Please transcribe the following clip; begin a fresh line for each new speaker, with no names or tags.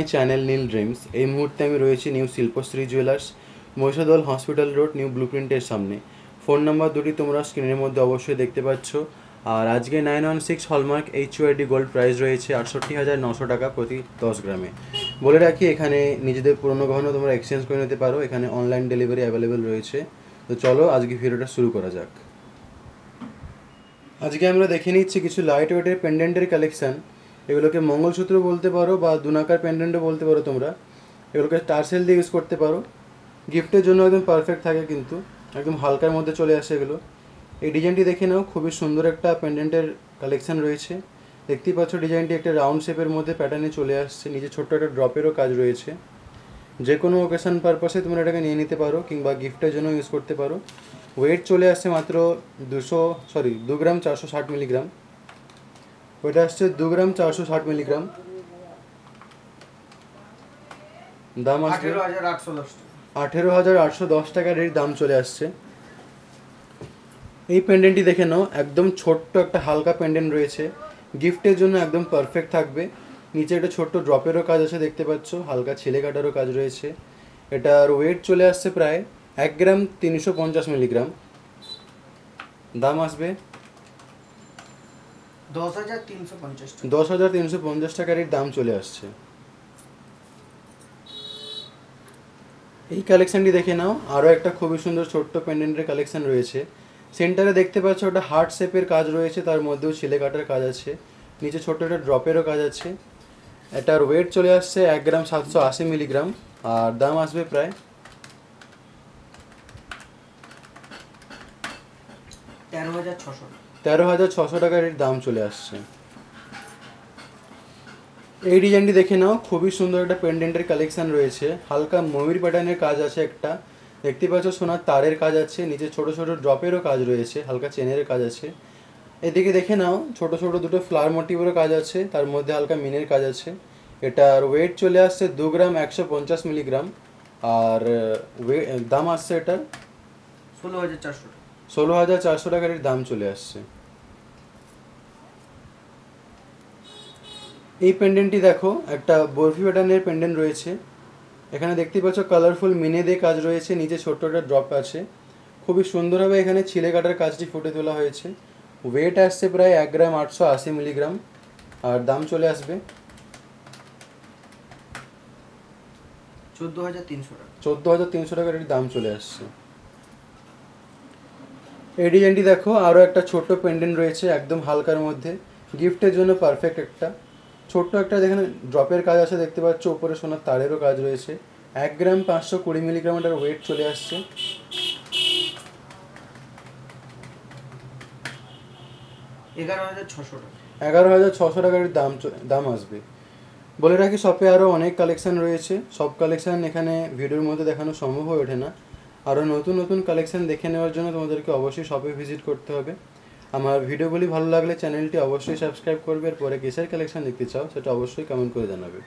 My channel Neil dreams. এই মুহূর্তে আমি রয়েছি new Shilpashri jewellers, Mahishadal hospital road, new ব্লুপ্রিন্টের সামনে। ফোন নাম্বার দুটি তোমরা স্ক্রিনের মধ্যে অবশ্যই দেখতে পাচ্ছ। আর আজকে 916 হলমার্ক এইচইউআইডি গোল্ড প্রাইস রয়েছে 68,900 টাকা প্রতি 10 গ্রামে। বলে রাখি, এখানে নিজেদের পুরনো গহনা তোমরা এক্সচেঞ্জ করে নিতে পারো। এখানে অনলাইন ডেলিভারি অ্যাভেলেবেল রয়েছে। তো চলো আজকে ভিডিওটা শুরু করা যাক। আজকে আমরা দেখে নিচ্ছি কিছু লাইট ওয়েটের পেন্ডেন্টের কালেকশান। এগুলোকে মঙ্গলসূত্র বলতে পারো বা দুনাকার পেন্ডেন্টও বলতে পারো তোমরা। এগুলোকে টার্সেল দিয়ে ইউজ করতে পারো। গিফটের জন্য একদম পারফেক্ট থাকে, কিন্তু একদম হালকার মধ্যে চলে আসে এগুলো। এই ডিজাইনটি দেখে নাও, খুবই সুন্দর একটা পেন্ডেন্টের কালেকশান রয়েছে। দেখতেই পাচ্ছ ডিজাইনটি একটা রাউন্ড শেপের মধ্যে প্যাটার্নে চলে আসছে। নিচে ছোট্ট একটা ড্রপেরও কাজ রয়েছে। যে কোনো ওকেশন পারপাসে তোমরা এটাকে নিয়ে নিতে পারো কিংবা গিফটের জন্য ইউজ করতে পারো। ওয়েট চলে আসছে মাত্র 2 গ্রাম 460 মিলিগ্রাম। ওইটা আসছে 2 গ্রাম 460 মিলিগ্রাম। দাম আসছে 18,810 টাকার এর দাম চলে আসছে। এই পেন্ডেন্টটি দেখে নাও, একদম ছোট্ট একটা হালকা পেন্ডেন্ট রয়েছে, গিফটের জন্য একদম পারফেক্ট থাকবে। নিচে একটা ছোট্ট ড্রপেরও কাজ আছে, দেখতে পাচ্ছ, হালকা ছেলে কাটারও কাজ রয়েছে। এটার ওয়েট চলে আসছে প্রায় 1 গ্রাম 350 মিলিগ্রাম। দাম আসবে 10,350 টাকার এর দাম চলে আসছে। এই কালেকশানটি দেখে নাও, আরও একটা খুবই সুন্দর ছোট্ট পেন্ডেন্টের কালেকশান রয়েছে। সেন্টারে দেখতে পাচ্ছ ওটা হার্ট শেপের কাজ রয়েছে, তার মধ্যেও ছেলে কাটার কাজ আছে। নিচে ছোট্ট একটা ড্রপেরও কাজ আছে। এটার ওয়েট চলে আসছে 1 গ্রাম 780 মিলিগ্রাম। আর দাম আসবে প্রায় 13,600 টাকার এর দাম চলে আসছে। এই ডিজাইনটি দেখে নাও, খুবই সুন্দর একটা পেন্ডেন্টের কালেকশান রয়েছে। হালকা ময়ূর প্যাটার্নের কাজ আছে একটা, দেখতে পাচ্ছ, সোনার তারের কাজ আছে। নিচে ছোট ছোট ড্রপেরও কাজ রয়েছে, হালকা চেনের কাজ আছে। এদিকে দেখে নাও, ছোট ছোট দুটো ফ্লাওয়ার মোটিভেরও কাজ আছে, তার মধ্যে হালকা মিনের কাজ আছে। এটার ওয়েট চলে আসছে 2 গ্রাম 150 মিলিগ্রাম। আর দাম আসছে এটার 16,400 টাকার দাম চলে আসছে। এই পেন্ডেন্টটি দেখো, একটা বরফি প্যাটার্নের পেন্ডেন্ট রয়েছে। এখানে দেখতে পাচ্ছ কালারফুল মিনে দিয়ে কাজ রয়েছে, নিচে ছোট্ট একটা ড্রপ আছে। খুবই সুন্দরভাবে এখানে ছিলে কাটার কাজটি ফুটে তোলা হয়েছে। ওয়েট আসছে প্রায় 1 গ্রাম 880 মিলিগ্রাম। আর দাম চলে আসবে 14,300 টাকার দাম চলে আসছে। এই ডিজাইনটি দেখো, আরও একটা ছোট্ট পেন্ডেন্ট রয়েছে, একদম হালকার মধ্যে, গিফটের জন্য পারফেক্ট একটা ছোট্ট একটা যেখানে ড্রপের কাজ আছে, দেখতে পাচ্ছ, উপরে সোনার তারেরও কাজ রয়েছে। 1 গ্রাম 520 মিলিগ্রাম এটার ওয়েট চলে আসছে। 11,600 টাকার দাম আসবে। বলে রাখি, শপে আরও অনেক কালেকশান রয়েছে। সব কালেকশান এখানে ভিডিওর মধ্যে দেখানো সম্ভব হয়ে ওঠে না। আরও নতুন নতুন কালেকশান দেখে নেওয়ার জন্য তোমাদেরকে অবশ্যই শপে ভিজিট করতে হবে। আমার ভিডিওগুলি ভালো লাগলে চ্যানেলটি অবশ্যই সাবস্ক্রাইব করবে। এর পরে কিসের কালেকশান দেখতে চাও সেটা অবশ্যই কমেন্ট করে জানাবে।